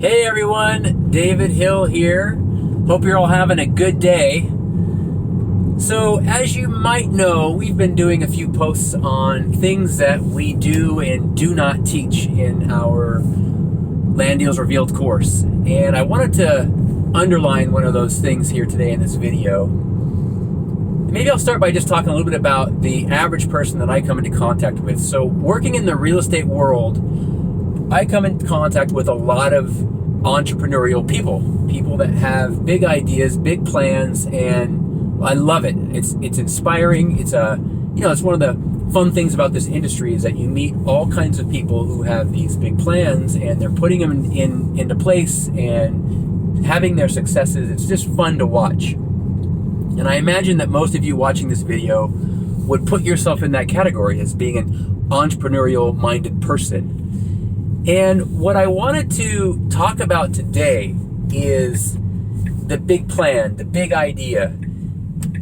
Hey everyone, David Hill here. Hope you're all having a good day. So as you might know, we've been doing a few posts on things that we do and do not teach in our Land Deals Revealed course. And I wanted to underline one of those things here today in this video. Maybe I'll start by just talking a little bit about the average person that I come into contact with. So working in the real estate world, I come into contact with a lot of entrepreneurial people that have big ideas, big plans, and I love it. It's inspiring. It's it's one of the fun things about this industry is that you meet all kinds of people who have these big plans and they're putting them into place and having their successes. It's just fun to watch. And I imagine that most of you watching this video would put yourself in that category as being an entrepreneurial-minded person. And what I wanted to talk about today is the big plan, the big idea.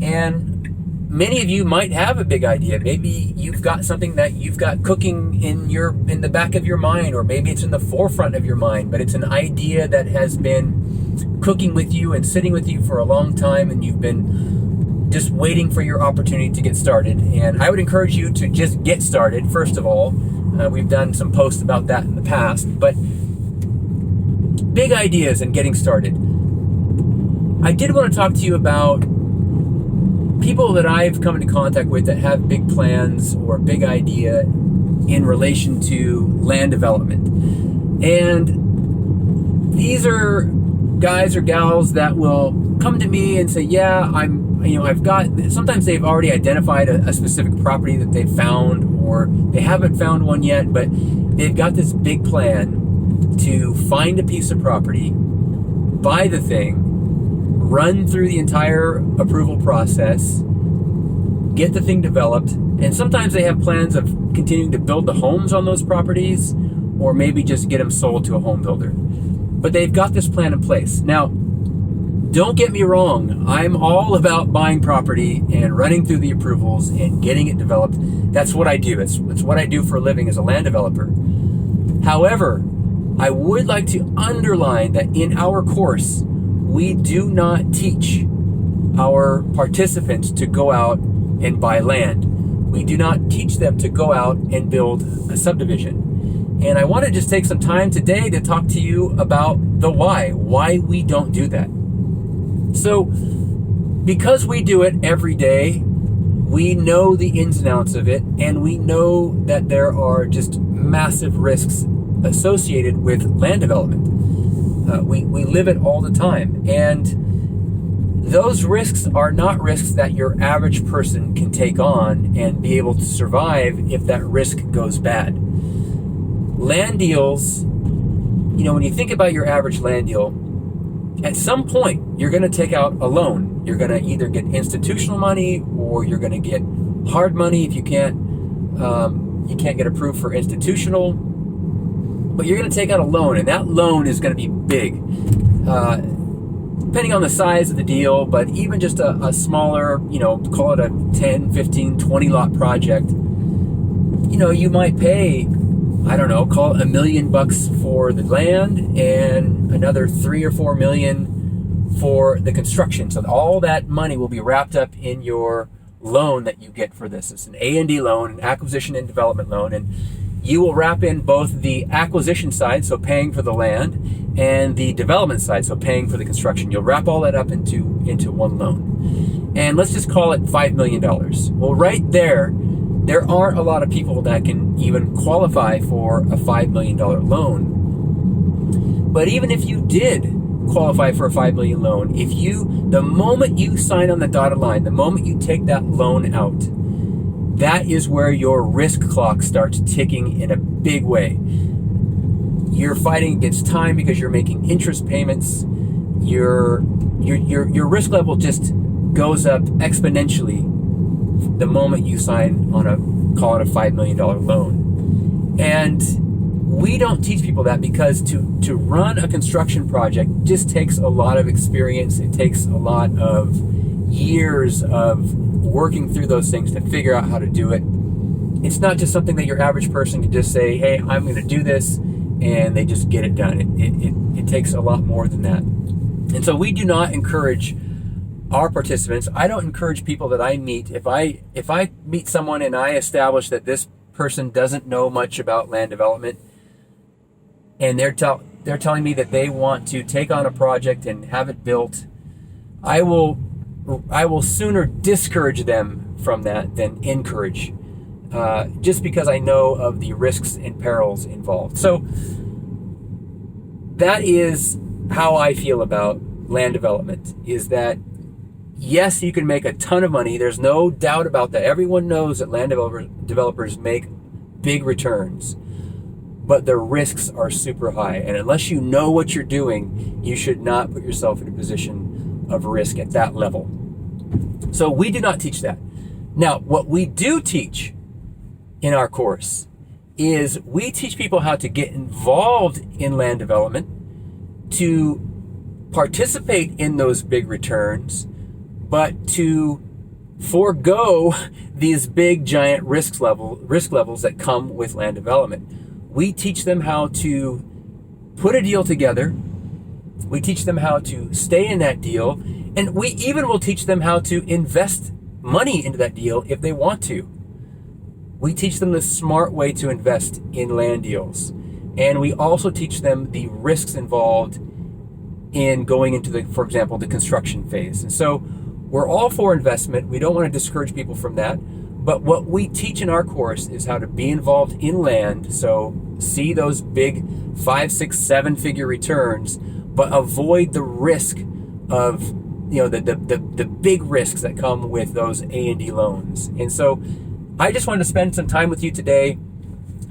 And many of you might have a big idea. Maybe you've got something that you've got cooking in the back of your mind, or maybe it's in the forefront of your mind, but it's an idea that has been cooking with you and sitting with you for a long time, and you've been just waiting for your opportunity to get started. And I would encourage you to just get started, first of all. We've done some posts about that in the past, but big ideas and getting started. I did want to talk to you about people that I've come into contact with that have big plans or a big idea in relation to land development. And these are guys or gals that will come to me and say, yeah, sometimes they've already identified a specific property that they've found, or they haven't found one yet, but they've got this big plan to find a piece of property, buy the thing, run through the entire approval process, get the thing developed, and sometimes they have plans of continuing to build the homes on those properties, or maybe just get them sold to a home builder. But they've got this plan in place. Now, don't get me wrong, I'm all about buying property and running through the approvals and getting it developed. That's what I do. It's what I do for a living as a land developer. However, I would like to underline that in our course, we do not teach our participants to go out and buy land. We do not teach them to go out and build a subdivision. And I want to just take some time today to talk to you about the why we don't do that. So, because we do it every day, we know the ins and outs of it, and we know that there are just massive risks associated with land development. We live it all the time, and those risks are not risks that your average person can take on and be able to survive if that risk goes bad. Land deals, when you think about your average land deal, at some point, you're going to take out a loan. You're going to either get institutional money, or you're going to get hard money if you can't get approved for institutional. But you're going to take out a loan, and that loan is going to be big, depending on the size of the deal. But even just a smaller, call it a 10, 15, 20 lot project, you might pay, call it $1 million for the land and another $3 or $4 million for the construction. So all that money will be wrapped up in your loan that you get for this. It's an A&D loan, an acquisition and development loan, and you will wrap in both the acquisition side, so paying for the land, and the development side, so paying for the construction. You'll wrap all that up into one loan. And let's just call it $5 million. Well, right there aren't a lot of people that can even qualify for a $5 million loan. But even if you did qualify for a $5 million loan, the moment you sign on the dotted line, the moment you take that loan out, that is where your risk clock starts ticking in a big way. You're fighting against time because you're making interest payments. Your risk level just goes up exponentially the moment you sign on call it a $5 million loan. And we don't teach people that because to run a construction project just takes a lot of experience. It takes a lot of years of working through those things to figure out how to do it. It's not just something that your average person can just say, hey, I'm going to do this, and they just get it done. It takes a lot more than that. And so we do not encourage our participants. I don't encourage people that I meet. If I meet someone and I establish that this person doesn't know much about land development, and they're telling me that they want to take on a project and have it built, I will sooner discourage them from that than encourage, just because I know of the risks and perils involved. So that is how I feel about land development, is that yes, you can make a ton of money. There's no doubt about that. Everyone knows that land developers make big returns, but the risks are super high. And unless you know what you're doing, you should not put yourself in a position of risk at that level. So we do not teach that. Now, what we do teach in our course is we teach people how to get involved in land development, to participate in those big returns, but to forego these big giant risk levels that come with land development. We teach them how to put a deal together. We teach them how to stay in that deal, and we even will teach them how to invest money into that deal if they want to. We teach them the smart way to invest in land deals, and we also teach them the risks involved in going into for example, the construction phase. And so we're all for investment. We don't want to discourage people from that. But what we teach in our course is how to be involved in land. So see those big 5, 6, 7-figure returns, but avoid the risk of, the big risks that come with those A&D loans. And so I just wanted to spend some time with you today,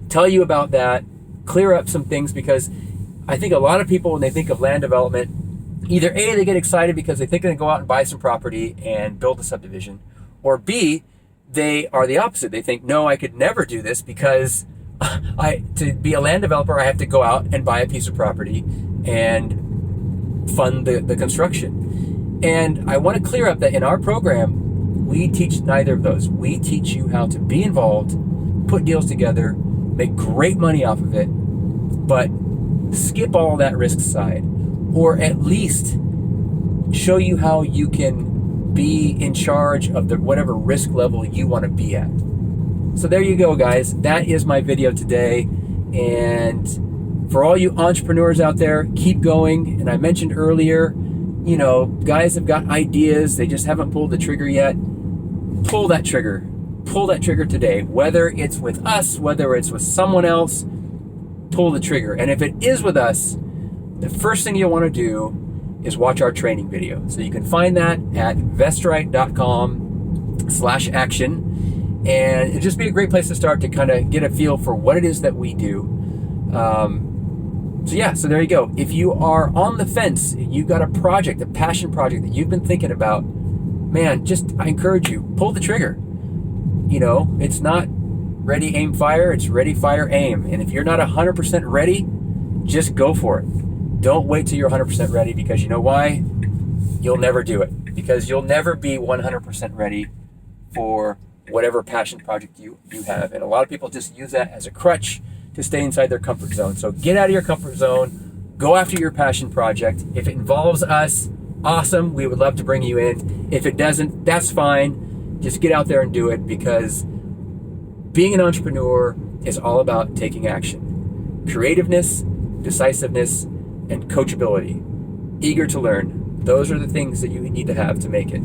tell you about that, clear up some things, because I think a lot of people, when they think of land development, either A, they get excited because they think they're going to go out and buy some property and build a subdivision, or B, they are the opposite. They think, no, I could never do this because to be a land developer, I have to go out and buy a piece of property and fund the construction. And I want to clear up that in our program, we teach neither of those. We teach you how to be involved, put deals together, make great money off of it, but skip all that risk side, or at least show you how you can be in charge of whatever risk level you want to be at. So there you go, guys. That is my video today. And for all you entrepreneurs out there, keep going. And I mentioned earlier, guys have got ideas. They just haven't pulled the trigger yet. Pull that trigger. Pull that trigger today. Whether it's with us, whether it's with someone else, pull the trigger. And if it is with us, the first thing you'll want to do is watch our training video. So you can find that at vestrite.com/action. And it'd just be a great place to start to kind of get a feel for what it is that we do. So there you go. If you are on the fence, you've got a project, a passion project that you've been thinking about, man, I encourage you, pull the trigger. It's not ready, aim, fire. It's ready, fire, aim. And if you're not 100% ready, just go for it. Don't wait till you're 100% ready, because you know why? You'll never do it, because you'll never be 100% ready for whatever passion project you have. And a lot of people just use that as a crutch to stay inside their comfort zone. So get out of your comfort zone, go after your passion project. If it involves us, awesome. We would love to bring you in. If it doesn't, that's fine. Just get out there and do it, because being an entrepreneur is all about taking action. Creativeness, decisiveness, and coachability. Eager to learn. Those are the things that you need to have to make it.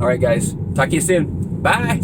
All right, guys. Talk to you soon. Bye.